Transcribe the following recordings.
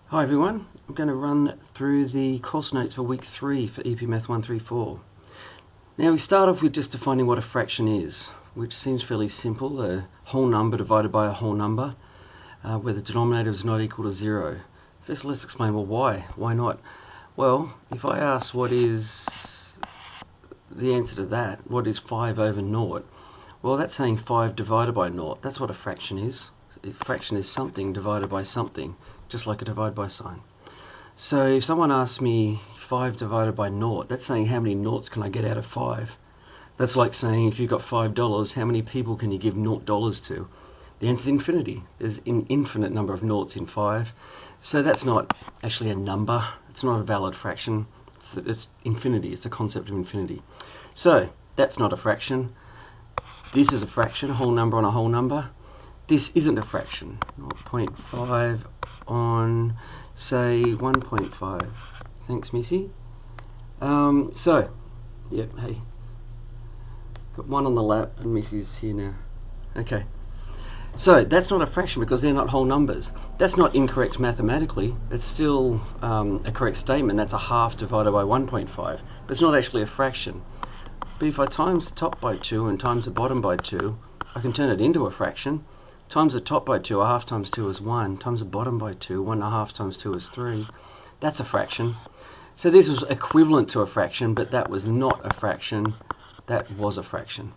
Hi everyone, I'm going to run through the course notes for week 3 for EPMATH134. Now we start off with just defining what a fraction is, which seems fairly simple, a whole number divided by a whole number, where the denominator is not equal to 0. First let's explain, well, why not? Well, if I ask what is the answer to that, what is 5 over 0? Well, that's saying 5 divided by 0. That's what a fraction is. A fraction is something divided by something, just like a divide by sign. So if someone asks me 5 divided by 0, that's saying how many noughts can I get out of 5? That's like saying if you've got $5, how many people can you give $0 to? The answer is infinity. There's an infinite number of noughts in 5. So that's not actually a number. It's not a valid fraction. It's infinity. It's a concept of infinity. So that's not a fraction. This is a fraction, a whole number on a whole number. This isn't a fraction. 0.5 on, say, 1.5. Thanks, Missy. Yep, hey. Got one on the lap and Missy's here now. Okay. So that's not a fraction because they're not whole numbers. That's not incorrect mathematically. It's still a correct statement. That's a half divided by 1.5. But it's not actually a fraction. But if I times the top by 2 and times the bottom by 2, I can turn it into a fraction. Times the top by 2, a half times 2 is 1. Times the bottom by 2, 1 and a half times 2 is 3. That's a fraction. So this was equivalent to a fraction, but that was not a fraction. That was a fraction.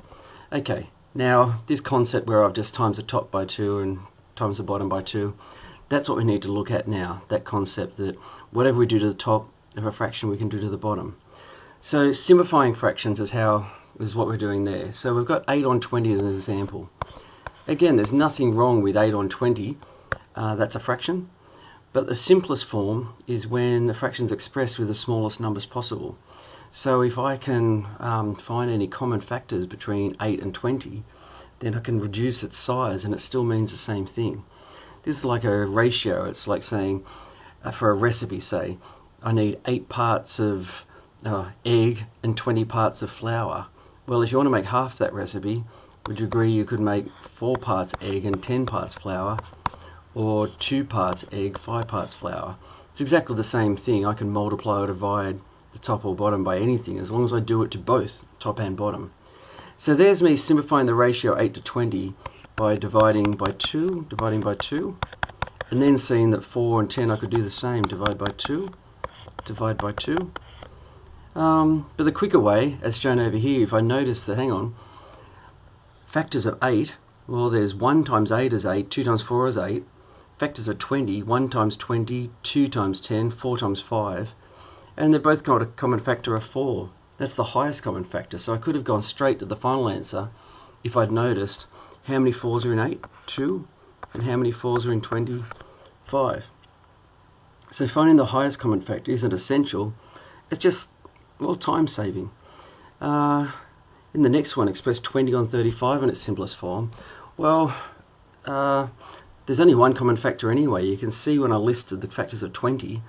Okay, now this concept where I've just times the top by 2 and times the bottom by 2, that's what we need to look at now. That concept that whatever we do to the top of a fraction, we can do to the bottom. So simplifying fractions is what we're doing there. So we've got 8 on 20 as an example. Again, there's nothing wrong with 8 on 20. That's a fraction. But the simplest form is when the fraction is expressed with the smallest numbers possible. So if I can find any common factors between 8 and 20, then I can reduce its size and it still means the same thing. This is like a ratio. It's like saying, for a recipe, say, I need 8 parts of egg and 20 parts of flour. Well, if you want to make half that recipe, would you agree you could make 4 parts egg and 10 parts flour, or 2 parts egg, 5 parts flour? It's exactly the same thing. I can multiply or divide the top or bottom by anything as long as I do it to both top and bottom. So there's me simplifying the ratio 8 to 20 by dividing by 2, and then seeing that 4 and 10 I could do the same, divide by 2, divide by 2. But the quicker way, as shown over here, if I notice that, hang on, factors of 8, well, there's 1 times 8 is 8, 2 times 4 is 8. Factors of 20, 1 times 20, 2 times 10, 4 times 5. And they've both got a common factor of 4. That's the highest common factor. So I could have gone straight to the final answer if I'd noticed how many 4s are in 8, 2, and how many 4s are in 20, 5. So finding the highest common factor isn't essential. It's just, well, time saving. In the next one, express 20 on 35 in its simplest form. Well, there's only one common factor anyway. You can see when I listed the factors of 20.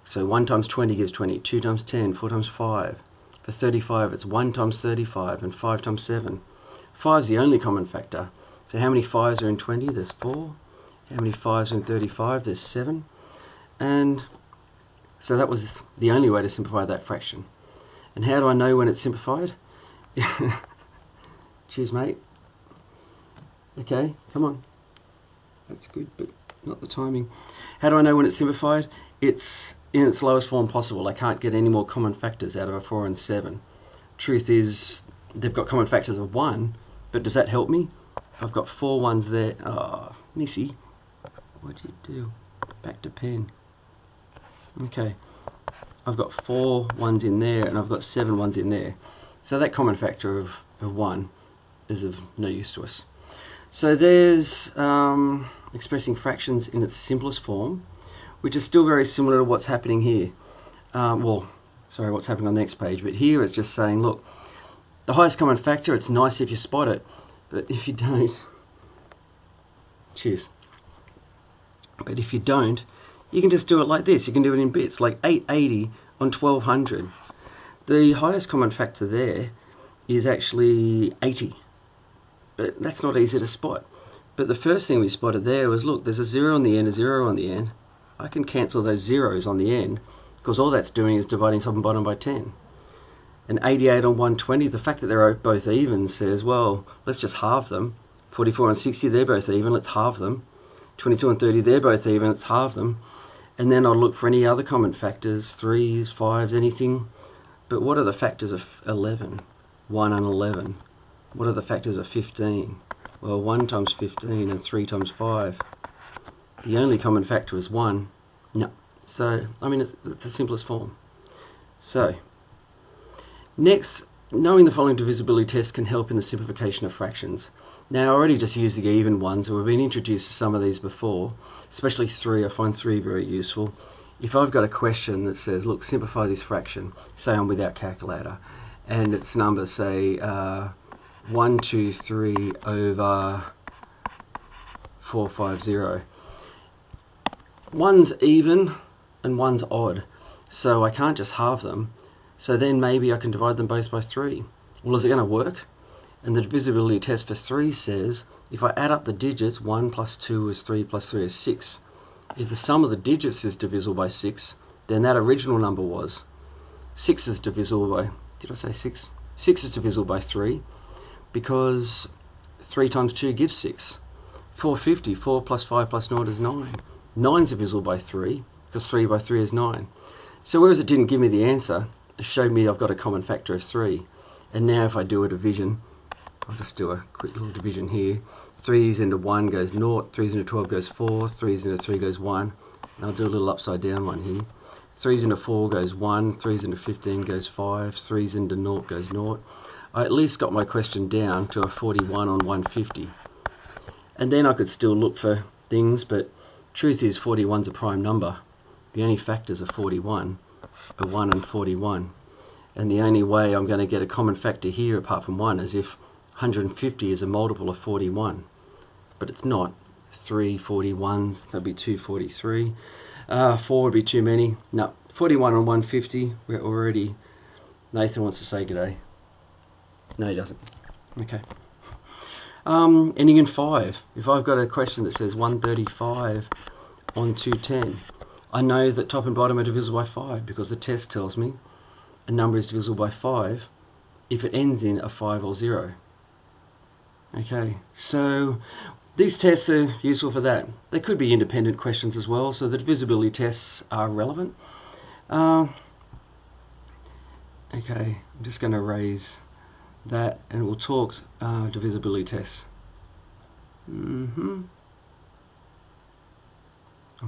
So 1 times 20 gives 20, 2 times 10, 4 times 5. For 35, it's 1 times 35 and 5 times 7. 5 is the only common factor. So how many 5s are in 20? There's 4. How many 5s are in 35? There's 7. And so that was the only way to simplify that fraction. And how do I know when it's simplified? Cheers, mate. Okay, come on. That's good, but not the timing. How do I know when it's simplified? It's in its lowest form possible. I can't get any more common factors out of a 4 and 7. Truth is, they've got common factors of 1, but does that help me? I've got 4 ones there. Oh, Missy, what'd you do? Back to pen. Okay, I've got 4 ones in there, and I've got 7 ones in there. So that common factor of 1 is of no use to us. So there's expressing fractions in its simplest form, which is still very similar to what's happening here. What's happening on the next page. But here it's just saying, look, the highest common factor, it's nice if you spot it, but if you don't, cheers. But if you don't, you can just do it like this. You can do it in bits, like 880 on 1200. The highest common factor there is actually 80, but that's not easy to spot. But the first thing we spotted there was, look, there's a 0 on the end, a 0 on the end. I can cancel those zeros on the end, because all that's doing is dividing top and bottom by 10. And 88 on 120, the fact that they're both even says, well, let's just halve them. 44 and 60, they're both even, let's halve them. 22 and 30, they're both even, let's halve them. And then I'll look for any other common factors, 3s, 5s, anything. But what are the factors of 11? 1 and 11. What are the factors of 15? Well, 1 times 15 and 3 times 5. The only common factor is 1. No. So, I mean, it's the simplest form. So, next, knowing the following divisibility tests can help in the simplification of fractions. Now, I already just used the even ones, and we've been introduced to some of these before, especially 3. I find 3 very useful. If I've got a question that says, look, simplify this fraction, say I'm without calculator, and its numbers say 123 over 450. One's even and one's odd, so I can't just halve them. So then maybe I can divide them both by 3. Well, is it going to work? And the divisibility test for 3 says, if I add up the digits, 1 plus 2 is 3 plus 3 is 6. If the sum of the digits is divisible by 6, then that original number was. 6 is divisible by, did I say 6? 6 is divisible by 3, because 3 times 2 gives 6. 450, 4 plus 5 plus 0 is 9. 9 is divisible by 3, because 3 by 3 is 9. So whereas it didn't give me the answer, it showed me I've got a common factor of 3. And now if I do a division, I'll just do a quick little division here. 3's into 1 goes 0, 3's into 12 goes 4, 3's into 3 goes 1. And I'll do a little upside down one here. 3's into 4 goes 1, 3's into 15 goes 5, 3's into 0 goes 0. I at least got my question down to a 41 on 150. And then I could still look for things, but truth is 41's a prime number. The only factors of 41 are 1 and 41. And the only way I'm going to get a common factor here apart from 1 is if 150 is a multiple of 41. But it's not. 3 41s, that'd be 243. 4 would be too many. No, 41 on 150, we're already... Nathan wants to say g'day. No, he doesn't. Okay. Ending in 5. If I've got a question that says 135 on 210, I know that top and bottom are divisible by 5 because the test tells me a number is divisible by 5 if it ends in a 5 or 0. Okay, so these tests are useful for that. They could be independent questions as well, so the divisibility tests are relevant. Okay, I'm just going to erase that and we'll talk divisibility tests. I'm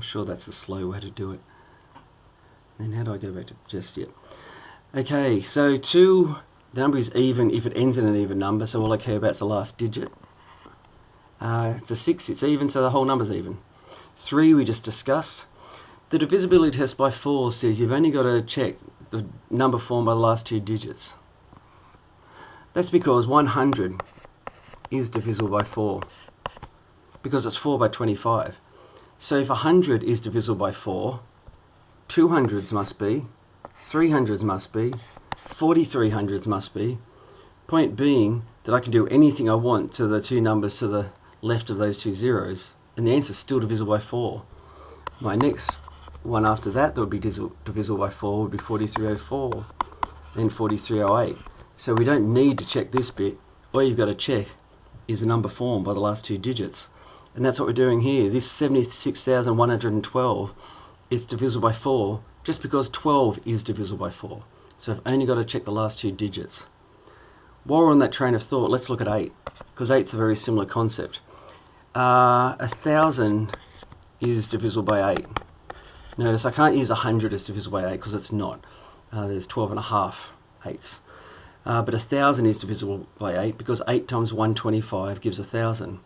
sure that's a slow way to do it. Then how do I go back to just yet? Okay, so 2, the number is even if it ends in an even number, so all I care about is the last digit. It's a 6, it's even, so the whole number's even. 3 we just discussed. The divisibility test by 4 says you've only got to check the number formed by the last 2 digits. That's because 100 is divisible by 4, because it's 4 by 25. So if 100 is divisible by 4, 200s must be, 300s must be, 4300s must be. Point being that I can do anything I want to the 2 numbers to the left of those 2 zeros, and the answer is still divisible by 4. My next one after that would be divisible by 4 would be 4304, then 4308. So we don't need to check this bit. All you've got to check is the number formed by the last 2 digits. And that's what we're doing here. This 76,112 is divisible by 4 just because 12 is divisible by 4. So I've only got to check the last 2 digits. While we're on that train of thought, let's look at 8, because 8's a very similar concept. 1,000 is divisible by 8. Notice I can't use 100 as divisible by 8 because it's not. There's 12 and a half eighths. But 1,000 is divisible by 8 because 8 times 125 gives 1,000.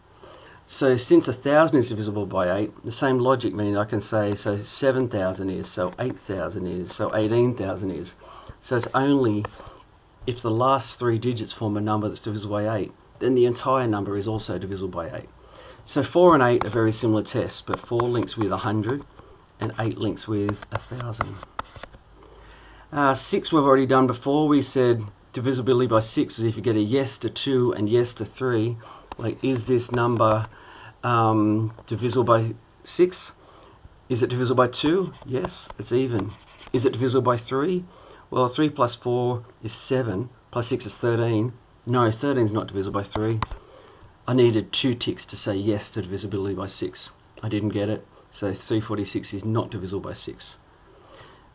So since 1,000 is divisible by 8, the same logic means I can say, so 7,000 is, so 8,000 is, so 18,000 is. So it's only if the last 3 digits form a number that's divisible by 8, then the entire number is also divisible by 8. So 4 and 8 are very similar tests, but 4 links with 100 and 8 links with 1,000. 6 we've already done before. We said divisibility by 6 was if you get a yes to 2 and yes to 3. Like, is this number divisible by 6? Is it divisible by 2? Yes, it's even. Is it divisible by 3? Well, 3 plus 4 is 7, plus 6 is 13. No, 13 is not divisible by 3. I needed 2 ticks to say yes to divisibility by 6. I didn't get it, so 346 is not divisible by 6.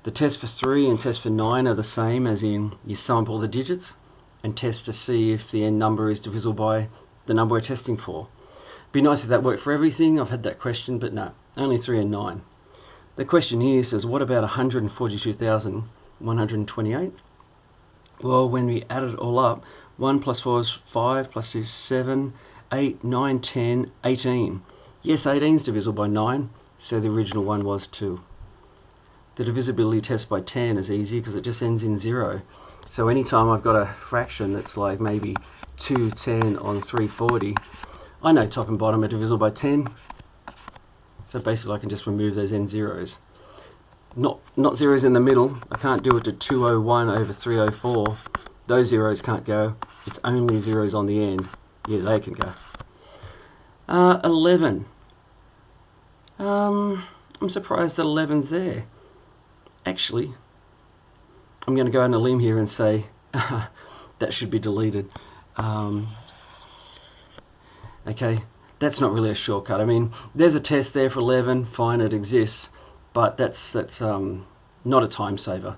The test for 3 and test for 9 are the same, as in you sample the digits and test to see if the end number is divisible by the number we're testing for. Be nice if that worked for everything. I've had that question, but no, only 3 and 9. The question here says, what about 142,128? Well, when we add it all up, 1 plus 4 is 5, plus 2 is 7, 8, 9, 10, 18. Yes, 18 is divisible by 9, so the original one was 2. The divisibility test by 10 is easy because it just ends in 0. So anytime I've got a fraction that's like maybe 210 on 340, I know top and bottom are divisible by 10. So basically I can just remove those end zeros. Not zeros in the middle. I can't do it to 201 over 304. Those zeros can't go. It's only zeros on the end. Yeah, they can go. 11. I'm surprised that 11's there. Actually, I'm going to go on a limb here and say that should be deleted. Okay, that's not really a shortcut. I mean, there's a test there for 11, fine, it exists, but that's not a time saver.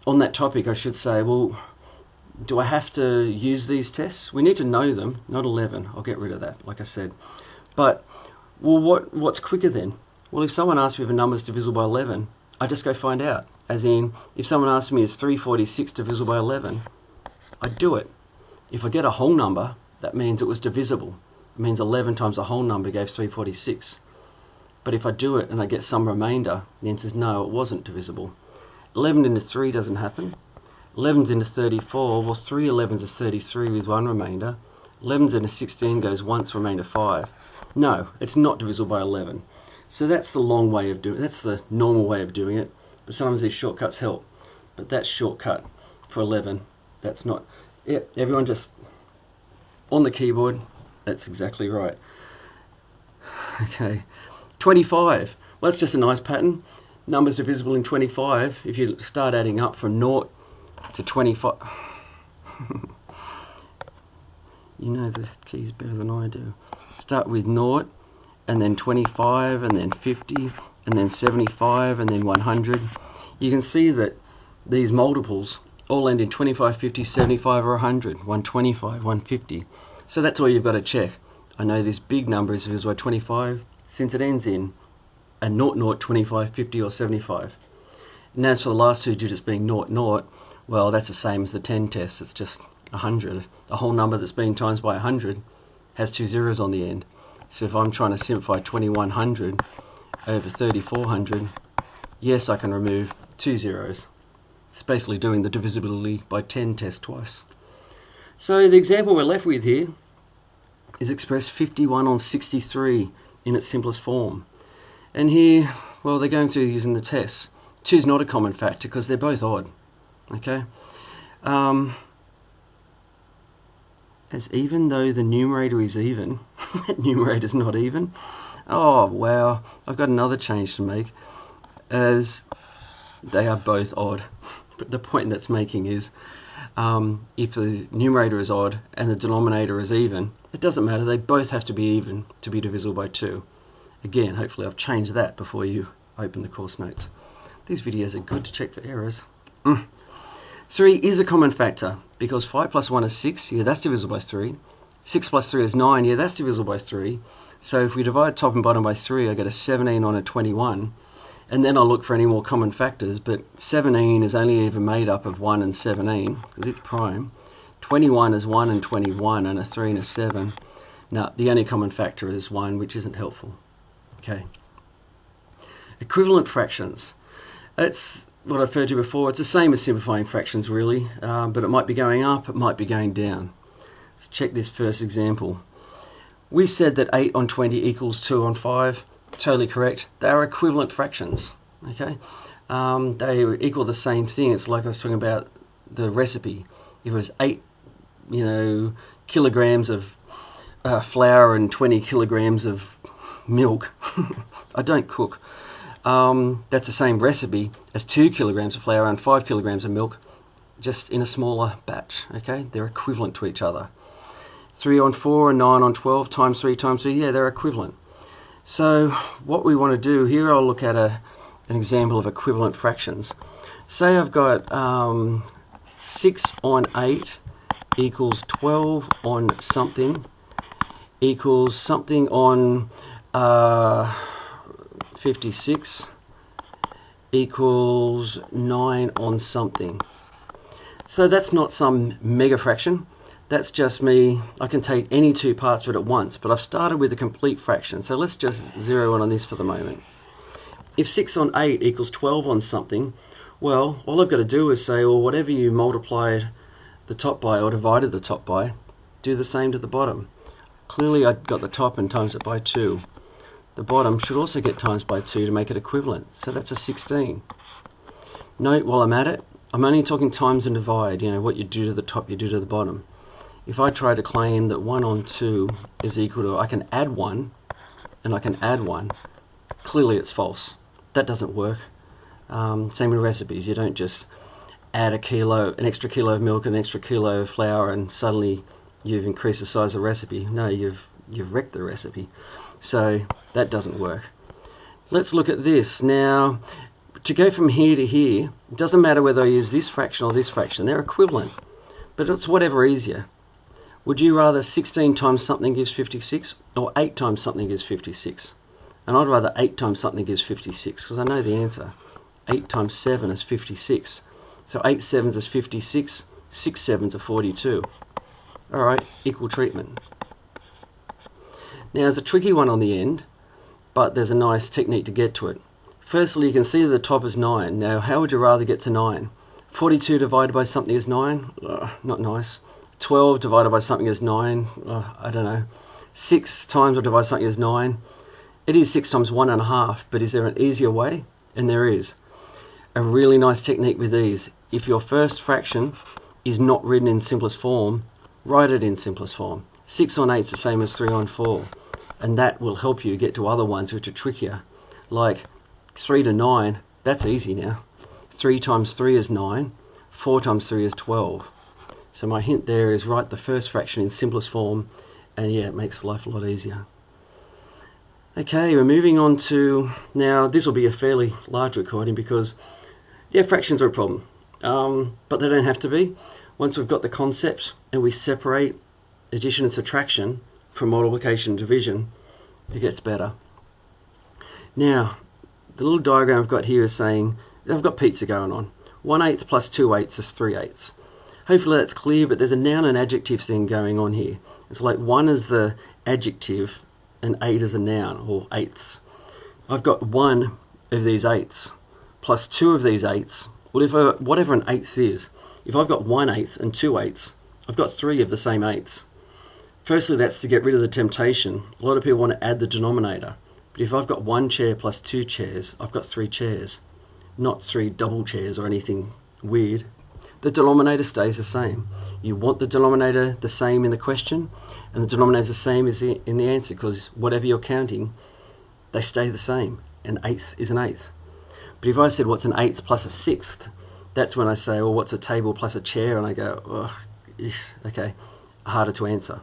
On that topic, I should say, well, do I have to use these tests? We need to know them, not 11. I'll get rid of that, like I said. But, well, what's quicker then? Well, if someone asks me if a number is divisible by 11, I just go find out. As in, if someone asks me is 346 divisible by 11, I do it. If I get a whole number, that means it was divisible. It means 11 times a whole number gave 346. But if I do it and I get some remainder, the answer is no, it wasn't divisible. 11 into 3 doesn't happen. 11's into 34, well 3 11's is 33 with one remainder. 11's into 16 goes once, remainder 5. No, it's not divisible by 11. So that's the long way of doing it. That's the normal way of doing it. But sometimes these shortcuts help. But that's shortcut for 11. That's not... Yeah, everyone just... On the keyboard, that's exactly right. Okay. 25. Well, that's just a nice pattern. Numbers divisible in 25. If you start adding up from 0 to 25... You know the keys better than I do. Start with 0, and then 25, and then 50, and then 75, and then 100. You can see that these multiples all end in 25, 50, 75, or 100. 125, 150. So that's all you've got to check. I know this big number is divisible by 25 since it ends in a 0, 0, 25, 50, or 75. And as for the last two digits being 0, 0, well, that's the same as the 10 test. It's just 100. A whole number that's being times by 100 has 2 zeros on the end. So if I'm trying to simplify 2100 over 3400, yes, I can remove 2 zeros. It's basically doing the divisibility by 10 test twice. So the example we're left with here is express 51 on 63 in its simplest form. And here, well, they're going through using the tests. 2 is not a common factor because they're both odd. Okay? As even though the numerator is even, that numerator's not even. Oh, wow. I've got another change to make. As they are both odd. But the point that's making is, if the numerator is odd and the denominator is even, it doesn't matter. They both have to be even to be divisible by 2. Again, hopefully I've changed that before you open the course notes. These videos are good to check for errors. 3 is a common factor because 5 plus 1 is 6, yeah, that's divisible by 3. 6 plus 3 is 9, yeah, that's divisible by 3. So if we divide top and bottom by 3, I get a 17 on a 21. And then I'll look for any more common factors, but 17 is only even made up of 1 and 17, because it's prime. 21 is 1 and 21, and a 3 and a 7. Now, the only common factor is 1, which isn't helpful. Okay. Equivalent fractions. It's what I referred to before. It's the same as simplifying fractions, really, but it might be going up, it might be going down. Let's check this first example. We said that 8 on 20 equals 2 on 5. Totally correct. They are equivalent fractions. Okay, they equal the same thing. It's like I was talking about the recipe. If it was 8, kilograms of flour and 20 kilograms of milk. I don't cook. That's the same recipe as 2 kilograms of flour and 5 kilograms of milk, just in a smaller batch. Okay, they're equivalent to each other. 3 on 4 and 9 on 12 times 3 times 3, yeah, they're equivalent. So what we want to do here, I'll look at an example of equivalent fractions. Say I've got 6 on 8 equals 12 on something equals something on 56 equals 9 on something. So that's not some mega fraction. That's just me. I can take any two parts of it at once, but I've started with a complete fraction. So let's just zero in on this for the moment. If 6 on 8 equals 12 on something, well, all I've got to do is say, well, whatever you multiplied the top by or divided the top by, do the same to the bottom. Clearly I got the top and times it by 2. The bottom should also get times by 2 to make it equivalent. So that's a 16. Note while I'm at it, I'm only talking times and divide. You know, what you do to the top, you do to the bottom. If I try to claim that 1 on 2 is equal to, I can add 1 and I can add 1, clearly it's false. That doesn't work. Same with recipes. You don't just add an extra kilo of milk, an extra kilo of flour, and suddenly you've increased the size of the recipe. No, you've wrecked the recipe. So that doesn't work. Let's look at this. Now, to go from here to here, it doesn't matter whether I use this fraction or this fraction. They're equivalent, but it's whatever easier. Would you rather 16 times something gives 56 or 8 times something gives 56? And I'd rather 8 times something gives 56 because I know the answer. 8 times 7 is 56. So 8 sevens is 56, 6 sevens are 42. Alright, equal treatment. Now there's a tricky one on the end, but there's a nice technique to get to it. Firstly, you can see that the top is 9. Now how would you rather get to 9? 42 divided by something is 9? Not nice. 12 divided by something is 9? I don't know. 6 times or divide something is 9? It is 6 times 1.5, but is there an easier way? And there is. A really nice technique with these. If your first fraction is not written in simplest form, write it in simplest form. 6 on 8 is the same as 3 on 4. And that will help you get to other ones which are trickier. Like 3 to 9, that's easy now. 3 times 3 is 9. 4 times 3 is 12. So my hint there is write the first fraction in simplest form, and yeah, it makes life a lot easier. Okay, we're moving on to, now this will be a fairly large recording because, yeah, fractions are a problem, but they don't have to be. Once we've got the concept and we separate addition and subtraction from multiplication and division, it gets better. Now, the little diagram I've got here is saying, I've got pizza going on. 1/8 plus 2/8 is 3/8. Hopefully that's clear, but there's a noun and adjective thing going on here. It's like 1 is the adjective and 8 is a noun, or eighths. I've got 1 of these 8ths plus 2 of these 8ths. Well, whatever an 8th is, if I've got 1/8 and 2/8, I've got 3 of the same 8ths. Firstly, that's to get rid of the temptation. A lot of people want to add the denominator. But if I've got 1 chair plus 2 chairs, I've got 3 chairs. Not 3 double chairs or anything weird. The denominator stays the same. You want the denominator the same in the question, and the denominator is the same as in the answer, because whatever you're counting, they stay the same. An 8th is an 8th. But if I said what's an 8th plus a 6th, that's when I say, well, what's a table plus a chair? And I go, oh, okay, harder to answer.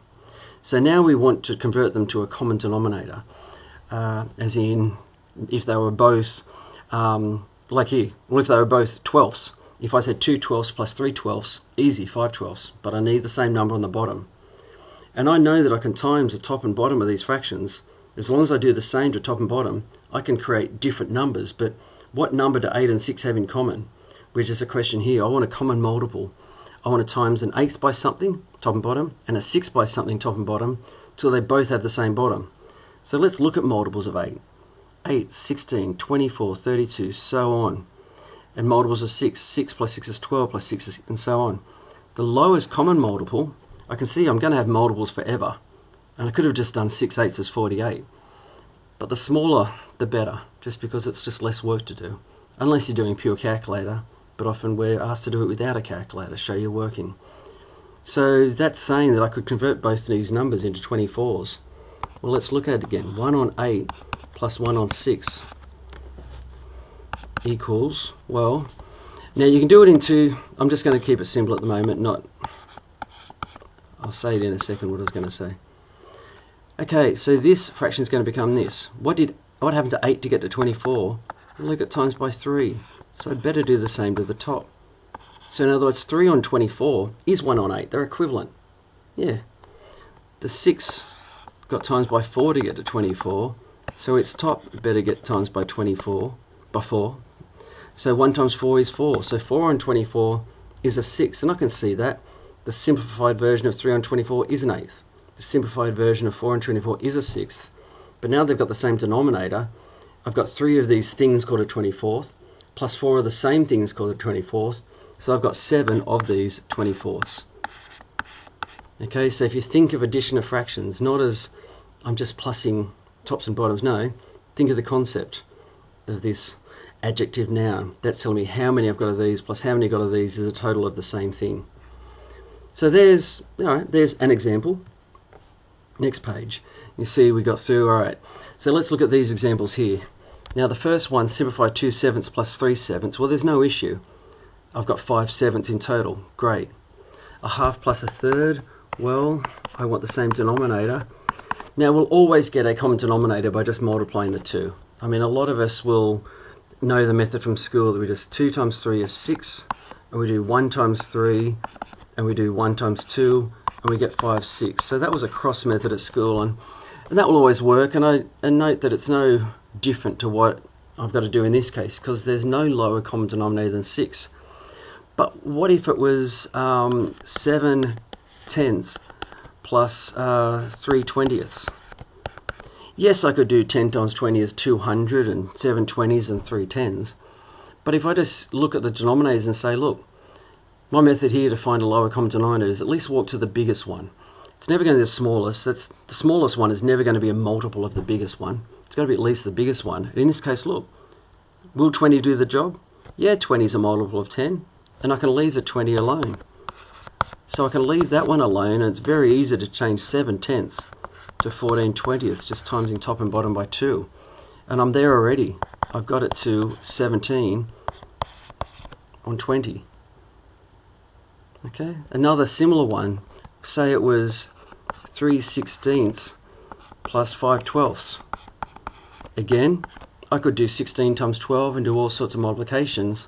So now we want to convert them to a common denominator, as in if they were both, like here, well, if they were both 12ths. If I said 2 12ths plus 3 12ths, easy, 5 12ths, but I need the same number on the bottom. And I know that I can times the top and bottom of these fractions. As long as I do the same to top and bottom, I can create different numbers, but what number do 8 and 6 have in common? Which is a question here. I want a common multiple. I want to times an 8th by something, top and bottom, and a 6th by something, top and bottom, till they both have the same bottom. So let's look at multiples of 8. 8, 16, 24, 32, so on. And multiples of 6. 6 plus 6 is 12 plus 6 is, and so on. The lowest common multiple, I can see I'm going to have multiples forever. And I could have just done 6 8s is 48. But the smaller, the better, just because it's just less work to do. Unless you're doing pure calculator, but often we're asked to do it without a calculator, show you're working. So that's saying that I could convert both of these numbers into 24s. Well, let's look at it again. 1 on 8 plus 1 on 6 equals, well, now you can do it into, I'm just going to keep it simple at the moment, not, I'll say it in a second what I was going to say. Okay, so this fraction is going to become this. What happened to 8 to get to 24? Well, it got times by 3. So I'd better do the same to the top. So in other words, 3 on 24 is 1 on 8. They're equivalent. Yeah. The 6 got times by 4 to get to 24. So its top better get times by 24, by 4. So 1 times 4 is 4. So 4 on 24 is a 6. And I can see that. The simplified version of 3 on 24 is an 8th. The simplified version of 4 on 24 is a 6th. But now they've got the same denominator. I've got 3 of these things called a 24th, plus 4 of the same things called a 24th. So I've got 7 of these 24ths. Okay, so if you think of addition of fractions, not as I'm just plussing tops and bottoms, no, think of the concept of this adjective noun. That's telling me how many I've got of these plus how many I've got of these is a total of the same thing. So there's an example. Next page. You see we got through, alright. So let's look at these examples here. Now the first one, simplify 2 sevenths plus 3 sevenths. Well, there's no issue. I've got 5 sevenths in total. Great. A half plus a third. Well, I want the same denominator. Now we'll always get a common denominator by just multiplying the 2. I mean, a lot of us will know the method from school that we just 2 times 3 is 6, and we do 1 times 3, and we do 1 times 2, and we get 5, 6. So that was a cross method at school, and that will always work. And note that it's no different to what I've got to do in this case, because there's no lower common denominator than 6. But what if it was 7 tenths plus 3 20ths? Yes, I could do 10 times 20 is 200 and 7 20s and 3 10s. But if I just look at the denominators and say, look, my method here to find a lower common denominator is at least walk to the biggest one. It's never going to be the smallest. The smallest one is never going to be a multiple of the biggest one. It's got to be at least the biggest one. And in this case, look, will 20 do the job? Yeah, 20 is a multiple of 10. And I can leave the 20 alone. So I can leave that one alone, and it's very easy to change 7 tenths to 14 20ths, just timesing top and bottom by 2. And I'm there already. I've got it to 17 on 20. Okay, another similar one, say it was 3 16ths plus 5 12ths. Again, I could do 16 times 12 and do all sorts of multiplications,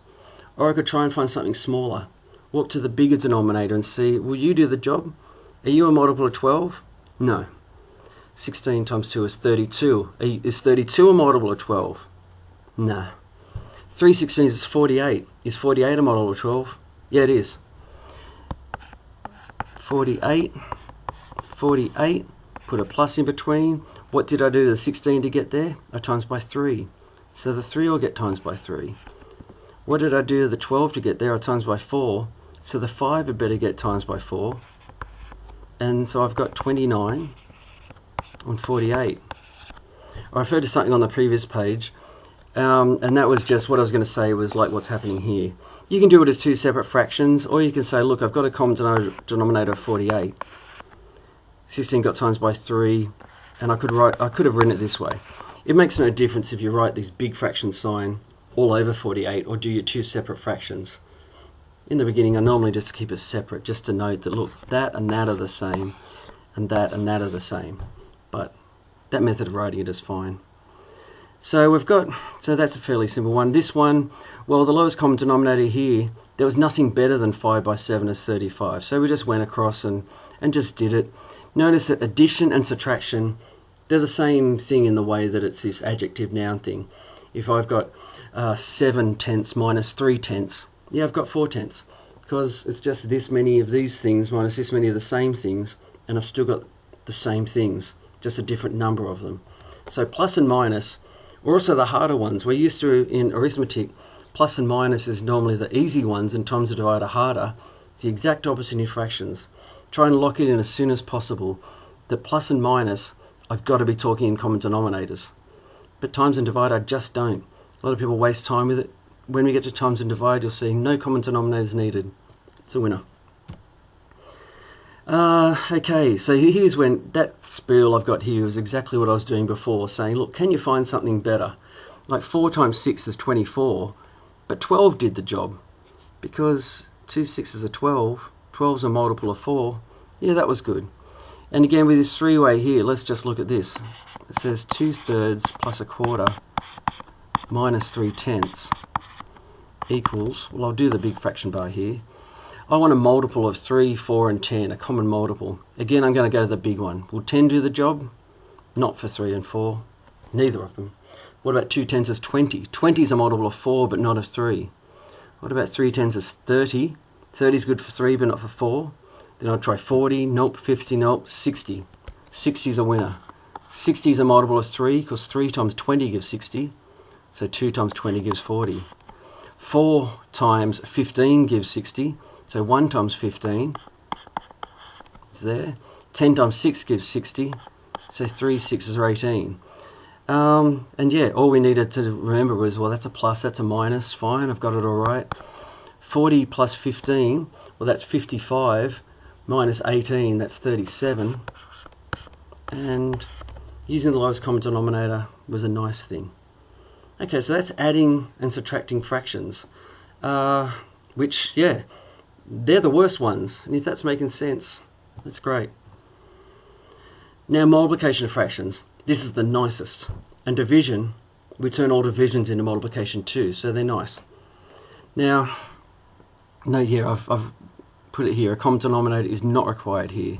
or I could try and find something smaller. Walk to the bigger denominator and see, will you do the job? Are you a multiple of 12? No. 16 times 2 is 32. Is 32 a multiple of 12? Nah. 3 16ths is 48. Is 48 a multiple of 12? Yeah, it is. 48, 48, put a plus in between. What did I do to the 16 to get there? I times by 3. So the 3 will get times by 3. What did I do to the 12 to get there? I times by 4. So the 5 had better get times by 4. And so I've got 29 on 48. I referred to something on the previous page, and that was just what I was going to say was like what's happening here. You can do it as 2 separate fractions, or you can say, look, I've got a common denominator of 48. 16 got times by 3, and I could have written it this way. It makes no difference if you write these big fraction sign all over 48, or do your 2 separate fractions. In the beginning, I normally just keep it separate, just to note that, look, that and that are the same, and that are the same. But that method of writing it is fine. So that's a fairly simple one. This one, well, the lowest common denominator here, there was nothing better than 5 by 7 is 35. So we just went across and just did it. Notice that addition and subtraction, they're the same thing in the way that it's this adjective noun thing. If I've got 7 tenths minus 3 tenths, yeah, I've got 4 tenths. Because it's just this many of these things minus this many of the same things, and I've still got the same things, just a different number of them. So plus and minus, or also the harder ones. We're used to, in arithmetic, plus and minus is normally the easy ones, and times the divider harder. It's the exact opposite in fractions. Try and lock it in as soon as possible. The plus and minus, I've got to be talking in common denominators. But times and divide, I just don't. A lot of people waste time with it. When we get to times and divide, you'll see no common denominators needed. It's a winner. Okay, so here's when that spiel I've got here was exactly what I was doing before, saying, look, can you find something better? Like 4 times 6 is 24, but 12 did the job, because 2 6s are 12, 12's a multiple of 4. Yeah, that was good. And again, with this three-way here, let's just look at this. It says 2/3 plus 1/4 minus 3/10 equals, well, I'll do the big fraction bar here. I want a multiple of 3, 4 and 10, a common multiple. Again, I'm going to go to the big one. Will 10 do the job? Not for 3 and 4. Neither of them. What about 2 10s is 20? 20 is a multiple of 4 but not of 3. What about 3 10s is 30? 30 is good for 3 but not for 4. Then I'll try 40, nope, 50, nope, 60. 60 is a winner. 60 is a multiple of 3 because 3 times 20 gives 60. So 2 times 20 gives 40. 4 times 15 gives 60. So 1 times 15 is there. 10 times 6 gives 60. So 3 6s are 18. And yeah, all we needed to remember was, well, that's a plus, that's a minus. Fine, I've got it all right. 40 plus 15, well, that's 55. Minus 18, that's 37. And using the lowest common denominator was a nice thing. Okay, so that's adding and subtracting fractions, which, yeah, they're the worst ones. And if that's making sense, that's great. Now, multiplication of fractions. This is the nicest. And division, we turn all divisions into multiplication too, so they're nice. Now, note here, I've put it here, a common denominator is not required here.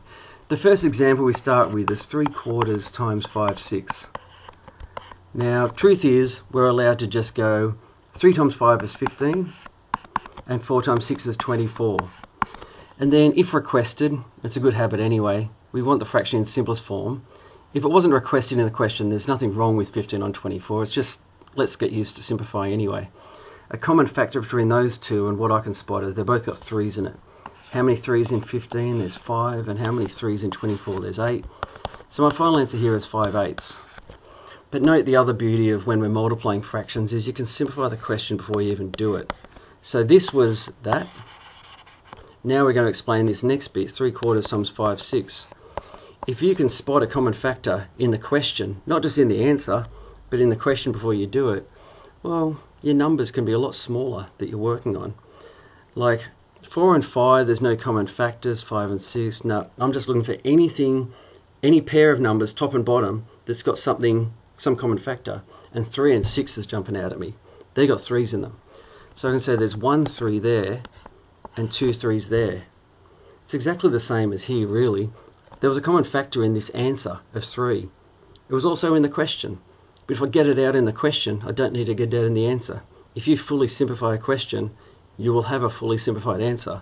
The first example we start with is 3/4 times 5 6. Now, truth is, we're allowed to just go 3 times 5 is 15, and 4 times 6 is 24. And then, if requested, it's a good habit anyway, we want the fraction in simplest form. If it wasn't requested in the question, there's nothing wrong with 15 on 24. It's just, let's get used to simplifying anyway. A common factor between those two and what I can spot is they've both got 3's in it. How many 3's in 15? There's 5. And how many 3's in 24? There's 8. So my final answer here is 5/8. But note the other beauty of when we're multiplying fractions is you can simplify the question before you even do it. So this was that. Now we're going to explain this next bit, 3/4 times 5 6. If you can spot a common factor in the question, not just in the answer, but in the question before you do it, well, your numbers can be a lot smaller that you're working on. Like 4 and 5, there's no common factors. 5 and 6, no. I'm just looking for anything, any pair of numbers, top and bottom, that's got something, some common factor. And 3 and 6 is jumping out at me. They got 3's in them. So I can say there's 1 3 there and 2 3's there. It's exactly the same as here, really. There was a common factor in this answer of 3. It was also in the question. But if I get it out in the question, I don't need to get it out in the answer. If you fully simplify a question, you will have a fully simplified answer.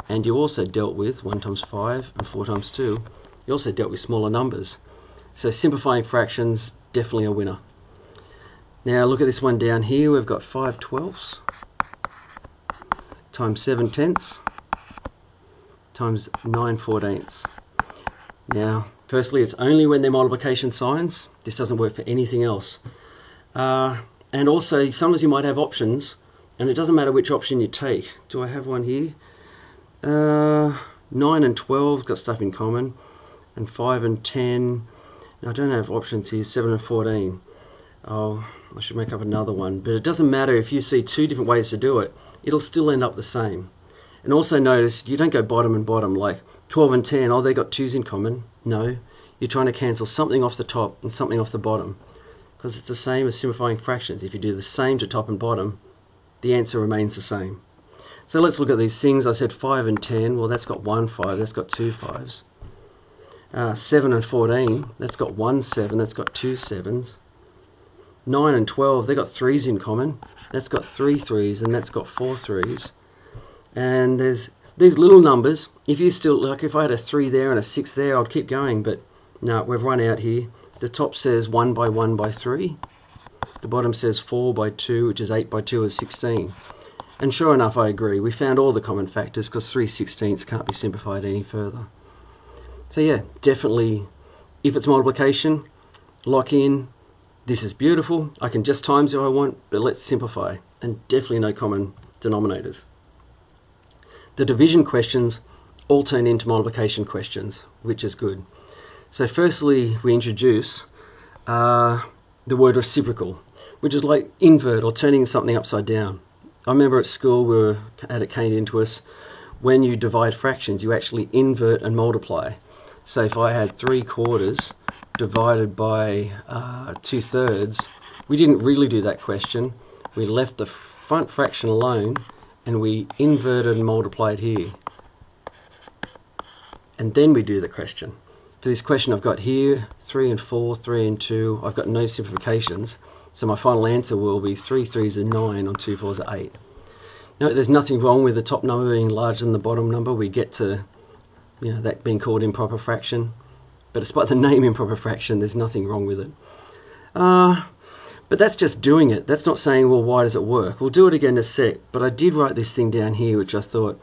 And you also dealt with 1 times 5 and 4 times 2. You also dealt with smaller numbers. So simplifying fractions, definitely a winner. Now look at this one down here. We've got 5/12 times 7/10 times 9/14. Now, firstly, it's only when they're multiplication signs. This doesn't work for anything else. And also, sometimes you might have options, and it doesn't matter which option you take. Do I have one here? 9 and 12 got stuff in common, and 5 and 10. Now, I don't have options here. 7 and 14. Oh, I should make up another one. But it doesn't matter if you see two different ways to do it. It'll still end up the same. And also notice, you don't go bottom and bottom, like 12 and 10, oh, they got 2's in common. No, you're trying to cancel something off the top and something off the bottom. Because it's the same as simplifying fractions. If you do the same to top and bottom, the answer remains the same. So let's look at these things. I said 5 and 10, well, that's got 1 5, that's got 2 5s. 7 and 14, that's got 1 7, that's got 2 7s. 9 and 12, they got 3's in common. That's got 3 3's, and that's got 4 3's. And there's these little numbers. If you still, like if I had a 3 there and a 6 there, I'd keep going, but no, we've run out here. The top says 1 by 1 by 3. The bottom says 4 by 2, which is 8 by 2 is 16. And sure enough, I agree. We found all the common factors because 3/16 can't be simplified any further. So yeah, definitely, if it's multiplication, lock in. This is beautiful. I can just times if I want, but let's simplify. And definitely no common denominators. The division questions all turn into multiplication questions, which is good. So firstly, we introduce the word reciprocal, which is like invert or turning something upside down. I remember at school we had it came into us, when you divide fractions, you actually invert and multiply. So if I had 3/4 divided by 2/3, we didn't really do that question. We left the front fraction alone and we inverted and multiplied here. And then we do the question. For this question I've got here 3 and 4, 3 and 2. I've got no simplifications. So my final answer will be 3 3s are 9 on 2 4s are 8. No, there's nothing wrong with the top number being larger than the bottom number. We get to, that being called improper fraction. But despite the name improper fraction, there's nothing wrong with it. But that's just doing it. That's not saying, well, why does it work? We'll do it again in a sec. But I did write this thing down here, which I thought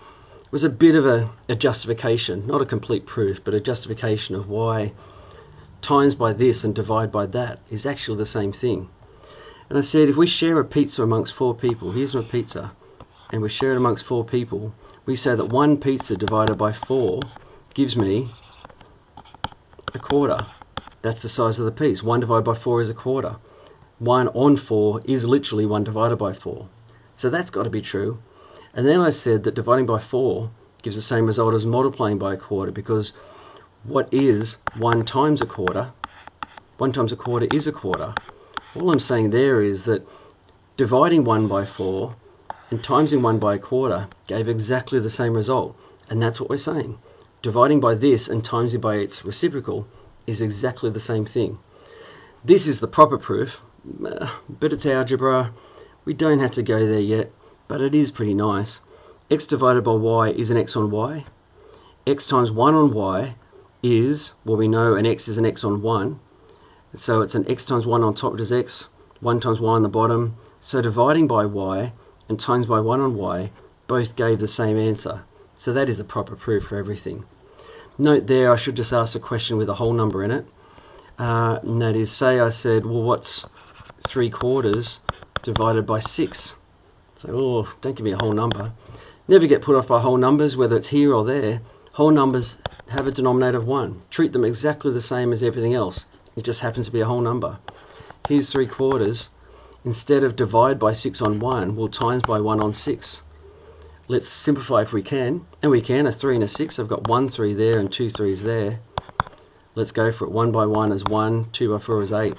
was a bit of a justification, not a complete proof, but a justification of why times by this and divide by that is actually the same thing. And I said, if we share a pizza amongst 4 people, here's my pizza, and we share it amongst 4 people, we say that 1 pizza divided by 4 gives me 1/4. That's the size of the piece. 1 divided by 4 is 1/4. 1 on 4 is literally 1 divided by 4. So that's got to be true. And then I said that dividing by 4 gives the same result as multiplying by 1/4, because what is 1 times 1/4? 1 times 1/4 is 1/4. All I'm saying there is that dividing 1 by 4 and timesing 1 by 1/4 gave exactly the same result. And that's what we're saying. Dividing by this and timesing by its reciprocal is exactly the same thing. This is the proper proof, but it's algebra. We don't have to go there yet, but it is pretty nice. X divided by y is an x on y. X times 1 on y is, well, we know an x is an x on 1. So it's an x times 1 on top, which is x, 1 times y on the bottom. So dividing by y and times by 1 on y both gave the same answer. So that is a proper proof for everything. Note there, I should just ask a question with a whole number in it. And that is, say I said, well, what's 3/4 divided by 6? So, oh, don't give me a whole number. Never get put off by whole numbers, whether it's here or there. Whole numbers have a denominator of 1. Treat them exactly the same as everything else. It just happens to be a whole number. Here's 3/4. Instead of divide by 6 on 1, we'll times by 1 on 6. Let's simplify if we can. And we can, a 3 and a 6. I've got 1 3 there and 2 3s there. Let's go for it. 1 by 1 is 1, 2 by 4 is 8.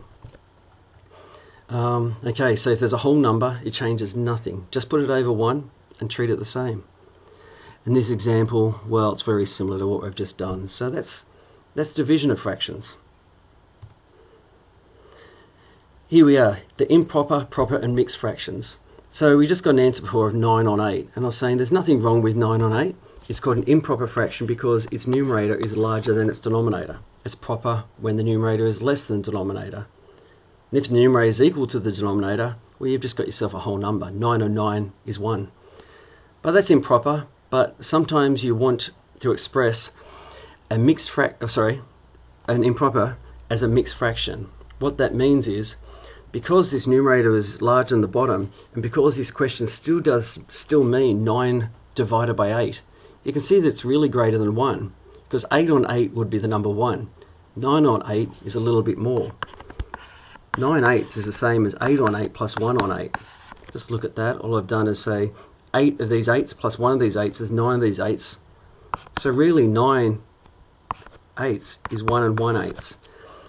Okay, so if there's a whole number, it changes nothing. Just put it over 1 and treat it the same. In this example, well, it's very similar to what we've just done. So that's division of fractions. Here we are, the improper, proper and mixed fractions. So we just got an answer before of 9 on 8, and I was saying there's nothing wrong with 9 on 8. It's called an improper fraction because its numerator is larger than its denominator. It's proper when the numerator is less than the denominator. And if the numerator is equal to the denominator, well, you've just got yourself a whole number. 9 on 9 is 1. But that's improper, but sometimes you want to express a mixed an improper as a mixed fraction. What that means is, because this numerator is larger than the bottom, and because this question still mean 9 divided by 8, you can see that it's really greater than 1, because 8 on 8 would be the number 1. 9 on 8 is a little bit more. 9/8 is the same as 8 on 8 plus 1 on 8. Just look at that. All I've done is say 8 of these 8s plus 1 of these 8s is 9 of these 8s. So really 9/8 is 1 and 1/8.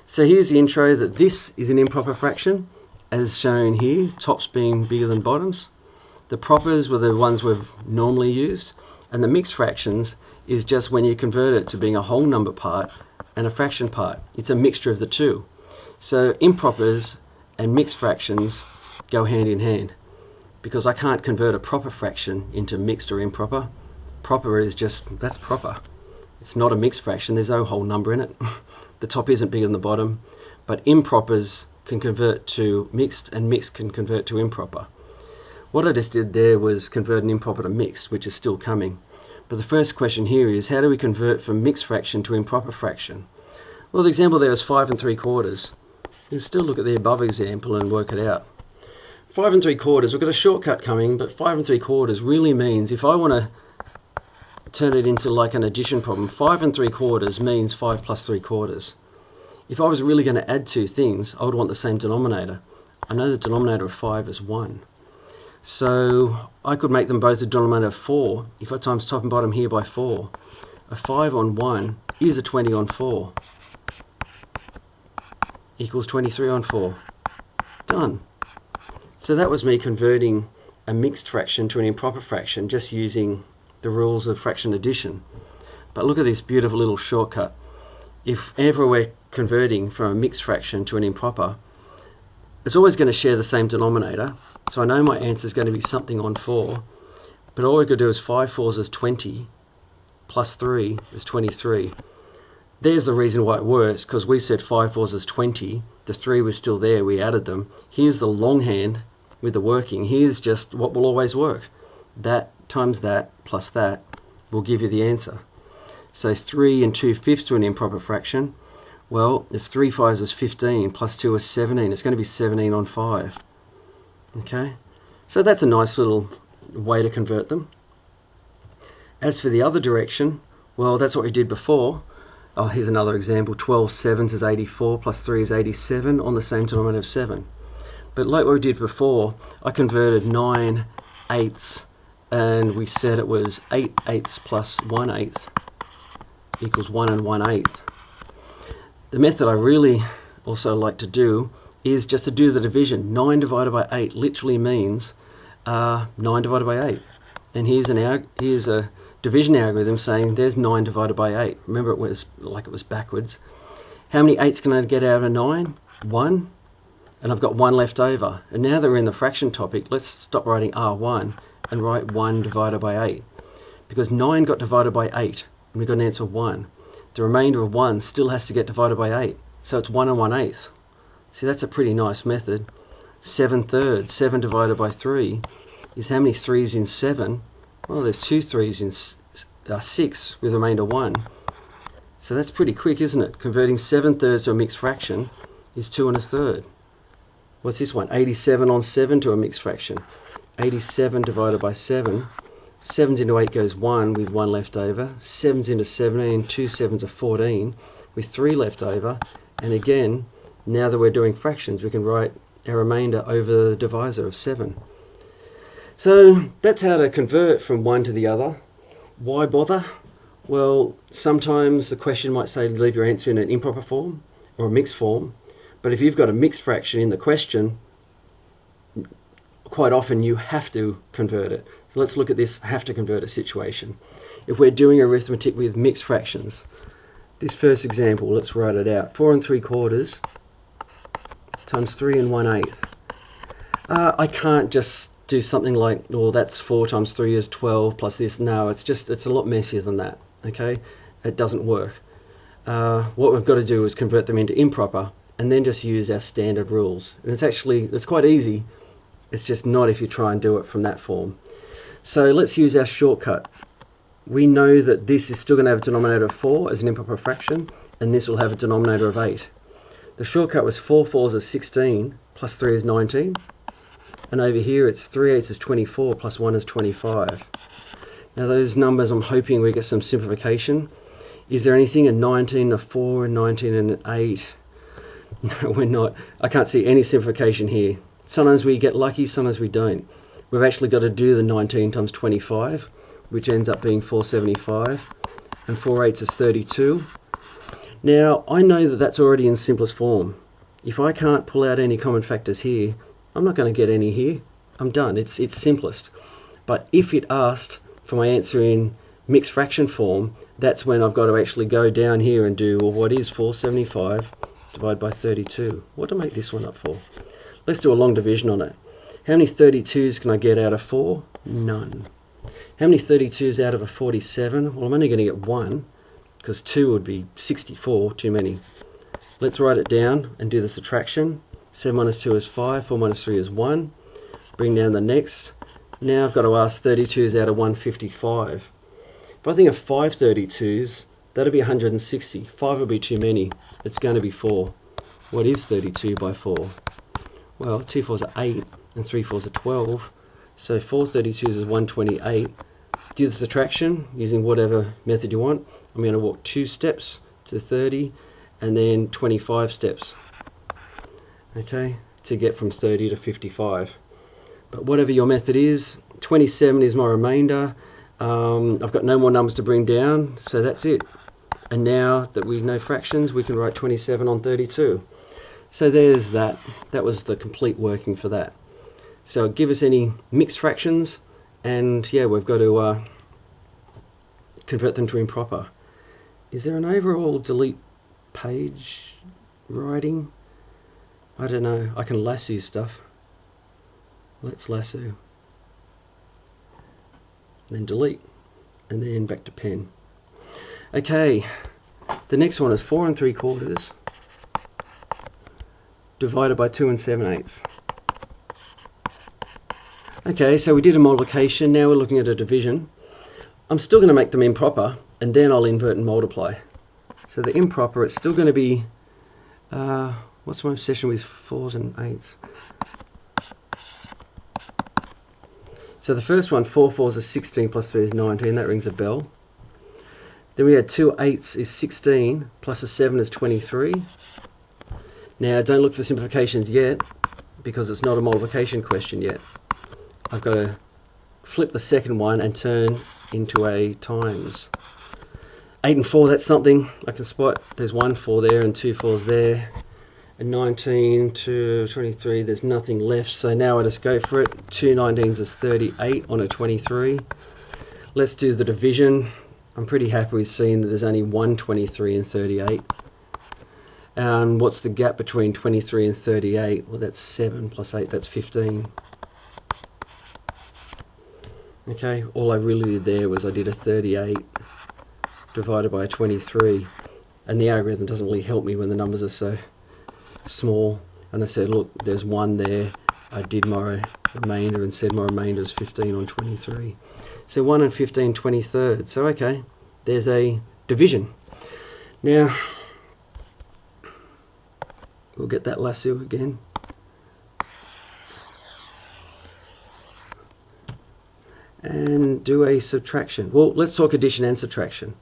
So here's the intro that this is an improper fraction, as shown here, tops being bigger than bottoms. The propers were the ones we've normally used, and the mixed fractions is just when you convert it to being a whole number part and a fraction part. It's a mixture of the two. So impropers and mixed fractions go hand in hand, because I can't convert a proper fraction into mixed or improper. Proper is just, that's proper. It's not a mixed fraction, there's no whole number in it. The top isn't bigger than the bottom, but impropers can convert to mixed and mixed can convert to improper. What I just did there was convert an improper to mixed, which is still coming. But the first question here is, how do we convert from mixed fraction to improper fraction? Well, the example there is 5 3/4. You can still look at the above example and work it out. 5 3/4, we've got a shortcut coming, but 5 3/4 really means if I want to turn it into like an addition problem. 5 3/4 means 5 plus 3/4. If I was really going to add two things, I would want the same denominator. I know the denominator of 5 is 1. So I could make them both a denominator of 4 if I times top and bottom here by 4. A 5 on 1 is a 20 on 4. Equals 23 on 4. Done. So that was me converting a mixed fraction to an improper fraction just using the rules of fraction addition. But look at this beautiful little shortcut. If ever we're converting from a mixed fraction to an improper, it's always going to share the same denominator. So I know my answer is going to be something on 4. But all we've got to do is 5 4s is 20 plus 3 is 23. There's the reason why it works, because we said 5 4s is 20. The 3 was still there, we added them. Here's the longhand with the working. Here's just what will always work. That times that plus that will give you the answer. So 3 2/5 to an improper fraction. Well, it's 3 5s is 15 plus 2 is 17. It's going to be 17 on 5. Okay, so that's a nice little way to convert them. As for the other direction, well, that's what we did before. Oh, here's another example. 12 7s is 84 plus 3 is 87 on the same denominator of 7. But like what we did before, I converted 9 8ths and we said it was 8 8ths plus 1 8th equals 1 1/8. The method I really also like to do is just to do the division. 9 divided by 8 literally means 9 divided by 8. And here's a division algorithm saying there's 9 divided by 8. Remember, it was like it was backwards. How many 8s can I get out of 9? 1. And I've got 1 left over. And now that we're in the fraction topic, let's stop writing R1 and write 1 divided by 8. Because 9 got divided by 8, and we got an answer of 1. The remainder of 1 still has to get divided by 8. So it's 1 1/8. See, that's a pretty nice method. 7 thirds, 7 divided by 3 is how many 3's in 7? Well, there's 2 3's in 6 with remainder 1. So that's pretty quick, isn't it? Converting 7 thirds to a mixed fraction is 2 1/3. What's this one? 87 on 7 to a mixed fraction. 87 divided by 7. 7s into 8 goes 1 with 1 left over. 7s into 17, 2 7s are 14 with 3 left over. And again, now that we're doing fractions, we can write our remainder over the divisor of 7. So that's how to convert from one to the other. Why bother? Well, sometimes the question might say leave your answer in an improper form or a mixed form. But if you've got a mixed fraction in the question, quite often you have to convert it. So let's look at this have to convert it situation. If we're doing arithmetic with mixed fractions, this first example, let's write it out. 4 3/4 times 3 1/8. I can't just do something like, well, that's 4 times 3 is 12 plus this. No, it's a lot messier than that. Okay, it doesn't work. What we've got to do is convert them into improper and then just use our standard rules. And it's quite easy. It's just not if you try and do it from that form. So let's use our shortcut. We know that this is still going to have a denominator of 4 as an improper fraction, and this will have a denominator of 8. The shortcut was 4 4s is 16 plus 3 is 19. And over here it's 3 8s is 24 plus 1 is 25. Now those numbers, I'm hoping we get some simplification. Is there anything in 19 a 4 and 19 and an 8? No, we're not. I can't see any simplification here. Sometimes we get lucky, sometimes we don't. We've actually got to do the 19 times 25, which ends up being 475, and 4 8s is 32. Now, I know that that's already in simplest form. If I can't pull out any common factors here, I'm not going to get any here. I'm done. It's simplest. But if it asked for my answer in mixed fraction form, that's when I've got to actually go down here and do, well, what is 475 divided by 32? What to make this one up for? Let's do a long division on it. How many 32s can I get out of 4? None. How many 32s out of a 47? Well, I'm only going to get 1, because 2 would be 64, too many. Let's write it down and do the subtraction. 7 minus 2 is 5, 4 minus 3 is 1. Bring down the next. Now I've got to ask 32s out of 155. If I think of 5 32s, that'll be 160. 5 will be too many. It's going to be 4. What is 32 by 4? Well, 2 4s are 8 and 3 4s are 12. So 4 32s is 128. do the subtraction using whatever method you want. I'm going to walk 2 steps to 30 and then 25 steps, okay, to get from 30 to 55. But whatever your method is, 27 is my remainder. I've got no more numbers to bring down, so that's it. And now that we know fractions, we can write 27 on 32. So there's that. That was the complete working for that. So give us any mixed fractions, and yeah, we've got to convert them to improper. Is there an overall delete page writing? I don't know. I can lasso stuff. Let's lasso. Then delete, and then back to pen. Okay, the next one is 4 3/4 divided by 2 7/8. Okay, so we did a multiplication, now we're looking at a division. I'm still going to make them improper, and then I'll invert and multiply. So the improper, it's still going to be, what's my obsession with 4s and 8s? So the first one, 4 4s is 16 plus 3 is 19, that rings a bell. Then we had 2 8s is 16, plus a 7 is 23. Now don't look for simplifications yet, because it's not a multiplication question yet. I've got to flip the second one and turn into a times. 8 and 4, that's something I can spot. There's 1 4 there and 2 4s there. And 19 to 23, there's nothing left, so now I just go for it. 2 19s is 38 on a 23. Let's do the division. I'm pretty happy with seeing that there's only 1 23 and 38. And what's the gap between 23 and 38? Well, that's 7 plus 8, that's 15. Okay, all I really did there was I did a 38 divided by a 23, and the algorithm doesn't really help me when the numbers are so small. And I said, look, there's 1 there. I did my remainder and said my remainder is 15 on 23. So 1 and 15 23rd. So okay, there's a division. Now we'll get that lasso again. And do a subtraction. Well, let's talk addition and subtraction.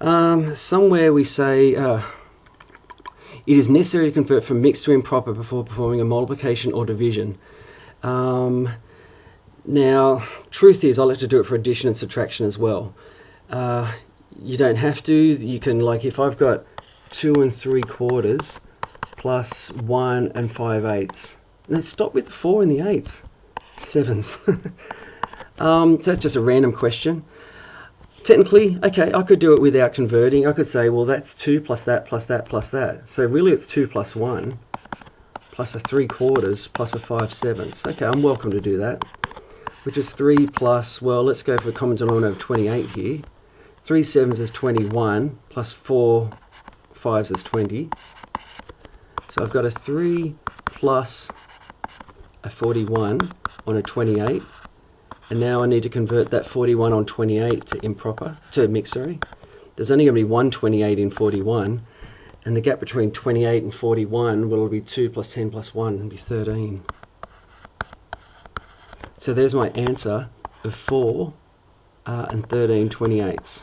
Somewhere we say it is necessary to convert from mixed to improper before performing a multiplication or division. Now, truth is, I like to do it for addition and subtraction as well. You don't have to. You can, like, if I've got 2 3/4 plus 1 5/8. Now stop with the 4 and the 8s. 7s. So that's just a random question. Technically, okay, I could do it without converting. I could say, well, that's 2 plus that plus that plus that. So really it's 2 plus 1 plus a 3/4 plus a 5/7. Okay, I'm welcome to do that. Which is 3 plus, well, let's go for the common denominator of 28 here. 3 7s is 21 plus 4 5s is 20. So I've got a 3 plus a 41 on a 28. And now I need to convert that 41 on 28 to improper, to mixed, sorry. There's only going to be 1 28 in 41, and the gap between 28 and 41 will be 2 plus 10 plus 1 and be 13. So there's my answer of 4 and 13 28ths.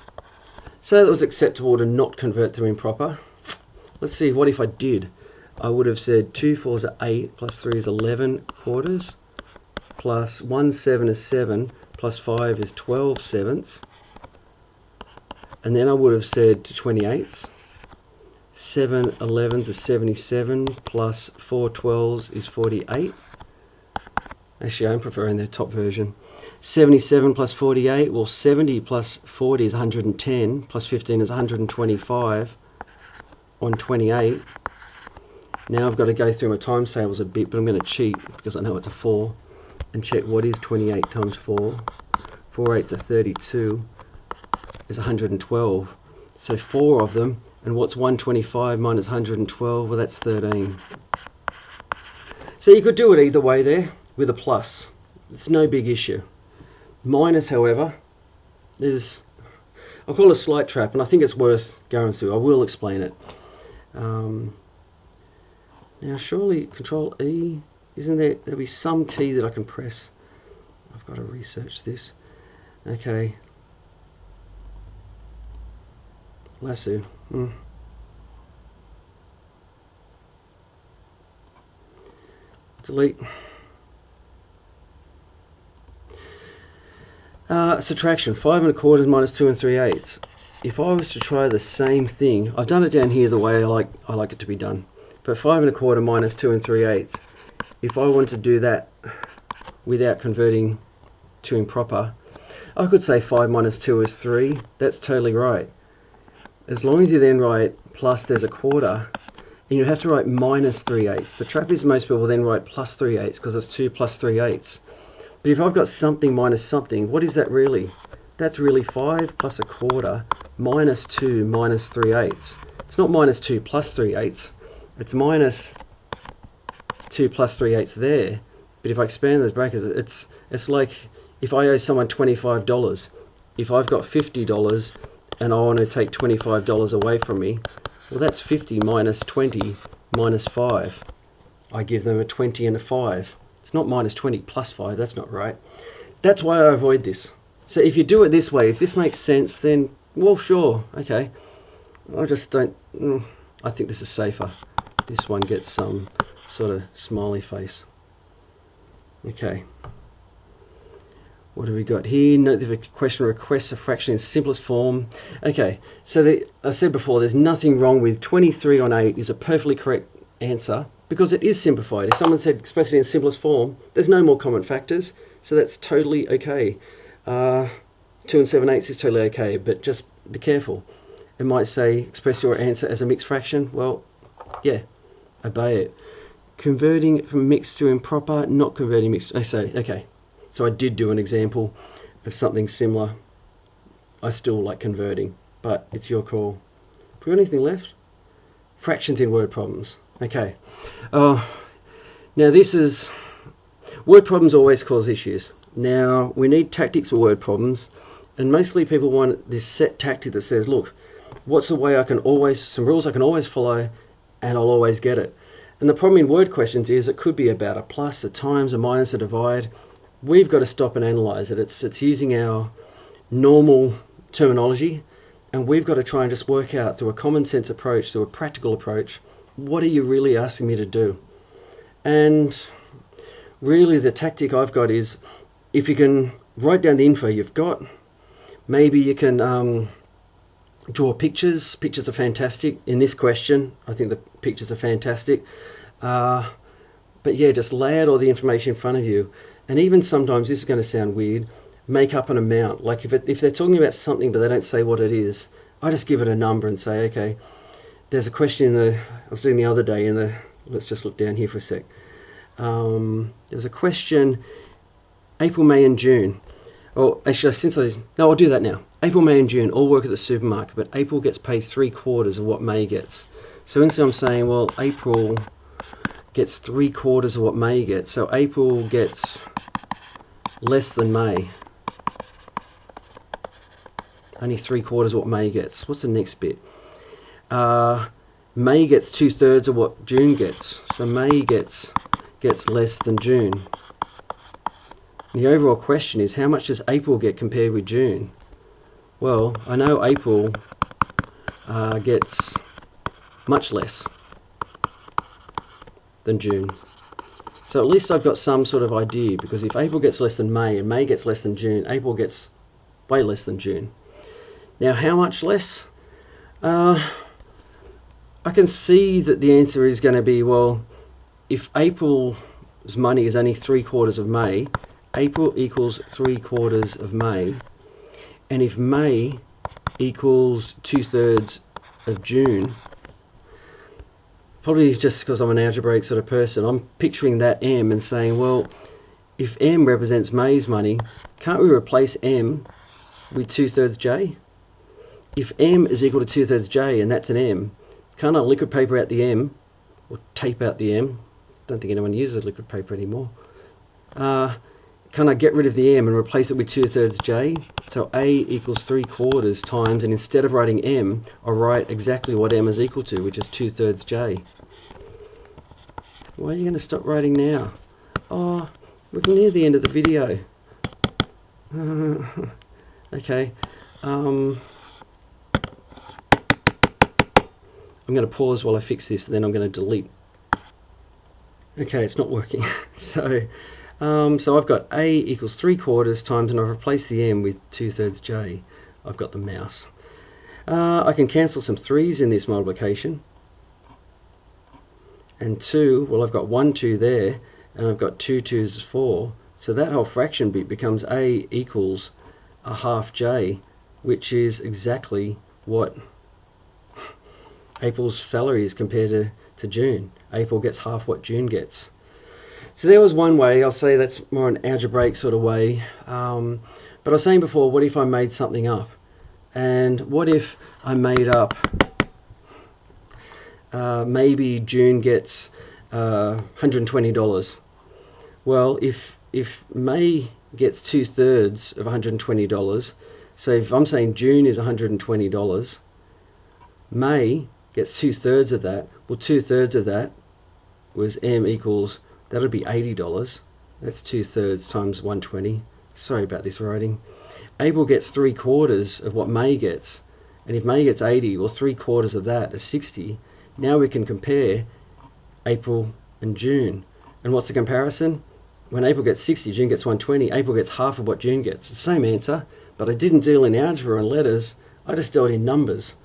So that was acceptable to not convert to improper. Let's see, what if I did? I would have said 2 4s are 8 plus 3 is 11/4. Plus 1 7 is 7, plus 5 is 12/7. And then I would have said to 28ths, 7 11s is 77, plus 4 12s is 48. Actually, I'm preferring the top version. 77 plus 48, well, 70 plus 40 is 110, plus 15 is 125 on 28. Now I've got to go through my times tables a bit, but I'm going to cheat because I know it's a 4. And check what is 28 times 4. 4 8s are 32, is 112. So 4 of them, and what's 125 minus 112? Well, that's 13. So you could do it either way there, with a plus. It's no big issue. Minus, however, is, I'll call it a slight trap, and I think it's worth going through. I will explain it. Now surely Control E, isn't there'll be some key that I can press. I've got to research this. Okay. Lasso. Delete. Subtraction. 5 1/4 minus 2 3/8. If I was to try the same thing, I've done it down here the way I like it to be done. But 5 1/4 minus 2 3/8. If I want to do that without converting to improper, I could say 5 minus 2 is 3. That's totally right. As long as you then write plus there's a quarter, and you have to write minus 3/8. The trap is most people then write plus 3/8 because it's 2 plus 3/8. But if I've got something minus something, what is that really? That's really 5 plus a quarter minus 2 minus 3/8. It's not minus 2 plus 3/8. It's minus 2 plus 3/8 there. But if I expand those brackets, it's like if I owe someone $25. If I've got $50 and I want to take $25 away from me, well, that's 50 minus 20 minus 5. I give them a 20 and a 5. It's not minus 20 plus 5, that's not right. That's why I avoid this. So if you do it this way, if this makes sense, then, well, sure, okay. I just don't, I think this is safer. This one gets some sort of smiley face. Okay. What have we got here? Note the question requests a fraction in simplest form. Okay, so I said before, there's nothing wrong with 23 on 8 is a perfectly correct answer because it is simplified. If someone said express it in simplest form, there's no more common factors, so that's totally okay. 2 7/8 is totally okay, but just be careful. It might say express your answer as a mixed fraction. Well, yeah, obey it. Converting from mixed to improper, not converting mixed. I say, okay. So I did do an example of something similar. I still like converting, but it's your call. Have we got anything left? Fractions in word problems. Okay. Now this is, word problems always cause issues. Now we need tactics for word problems, and mostly people want this set tactic that says, look, what's the way I can always, some rules I can always follow, and I'll always get it. And the problem in word questions is it could be about a plus, a times, a minus, a divide. We've got to stop and analyze it. It's using our normal terminology, and we've got to try and just work out through a common sense approach, through a practical approach, what are you really asking me to do? And really the tactic I've got is, if you can write down the info you've got, maybe you can draw pictures. Pictures are fantastic. In this question, I think the pictures are fantastic. But yeah, just lay out all the information in front of you. And even sometimes, this is going to sound weird, make up an amount. Like if they're talking about something but they don't say what it is, I just give it a number and say, okay, there's a question I was doing the other day in the, let's just look down here for a sec. There's a question, April, May and June. Oh, actually, no, I'll do that now. April, May and June all work at the supermarket, but April gets paid 3/4 of what May gets. So instead I'm saying, well, April gets 3/4 of what May gets. So April gets less than May. Only 3/4 of what May gets. What's the next bit? May gets 2/3 of what June gets. So May gets less than June. The overall question is, how much does April get compared with June? Well, I know April gets much less than June. So at least I've got some sort of idea, because if April gets less than May and May gets less than June, April gets way less than June. Now, how much less? I can see that the answer is going to be, well, if April's money is only 3/4 of May, April equals 3/4 of May, and if May equals 2/3 of June, probably just because I'm an algebraic sort of person, I'm picturing that M and saying, well, if M represents May's money, can't we replace M with 2/3 J? If M is equal to 2/3 J and that's an M, can't I liquid paper out the M, or tape out the M? Don't think anyone uses liquid paper anymore. Can I get rid of the M and replace it with 2/3 J? So A equals 3/4 times, and instead of writing M, I write exactly what M is equal to, which is 2/3 J. Why are you going to stop writing now? Oh, we're near the end of the video. Okay, I'm going to pause while I fix this, and then I'm going to delete. Okay, it's not working. So I've got A equals 3/4 times, and I've replaced the M with 2/3 J. I've got the mouse. I can cancel some 3's in this multiplication. And 2, well, I've got 1 2 there, and I've got 2 2's is 4. So that whole fraction bit becomes A equals a half J, which is exactly what April's salary is compared to June. April gets half what June gets. So there was one way. I'll say that's more an algebraic sort of way. But I was saying before, what if I made something up? And what if I made up, maybe June gets $120. Well, if May gets 2/3 of $120, so if I'm saying June is $120, May gets 2/3 of that. Well, 2/3 of that was M equals, that'll be $80. That's 2/3 times 120. Sorry about this writing. April gets 3/4 of what May gets. And if May gets 80, well, 3/4 of that is 60. Now we can compare April and June. And what's the comparison? When April gets 60, June gets 120. April gets half of what June gets. It's the same answer, but I didn't deal in algebra and letters. I just dealt in numbers.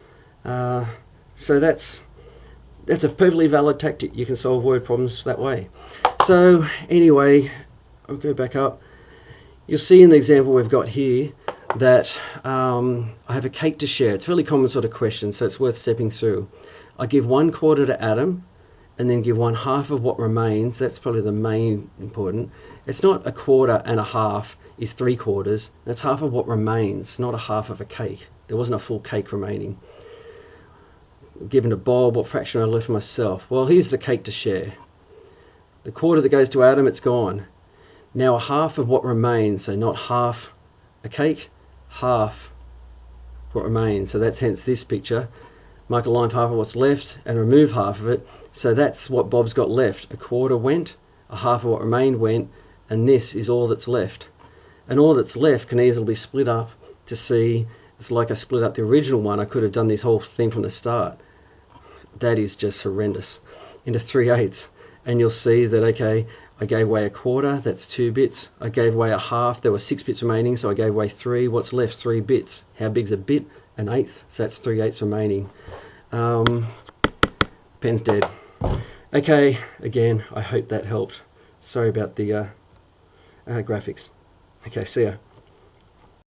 So that's a perfectly valid tactic. You can solve word problems that way. So anyway, I'll go back up. You'll see in the example we've got here that I have a cake to share. It's a really common sort of question, so it's worth stepping through. I give 1/4 to Adam, and then give 1/2 of what remains. That's probably the main important. It's not 1/4 and 1/2 is 3/4. That's half of what remains, not a half of a cake. There wasn't a full cake remaining. Given to Bob, what fraction I left for myself? Well, here's the cake to share. The 1/4 that goes to Adam, it's gone. Now a half of what remains, so not half a cake, half what remains. So that's hence this picture. Mark a line for half of what's left and remove half of it. So that's what Bob's got left. 1/4 went, a half of what remained went, and this is all that's left. And all that's left can easily be split up to see, it's like I split up the original one. I could have done this whole thing from the start. That is just horrendous. Into 3/8. And you'll see that, okay, I gave away 1/4, that's 2 bits. I gave away a half, there were 6 bits remaining, so I gave away 3. What's left? 3 bits. How big's a bit? 1/8. So that's 3/8 remaining. Pen's dead. Okay, again, I hope that helped. Sorry about the graphics. Okay, see ya.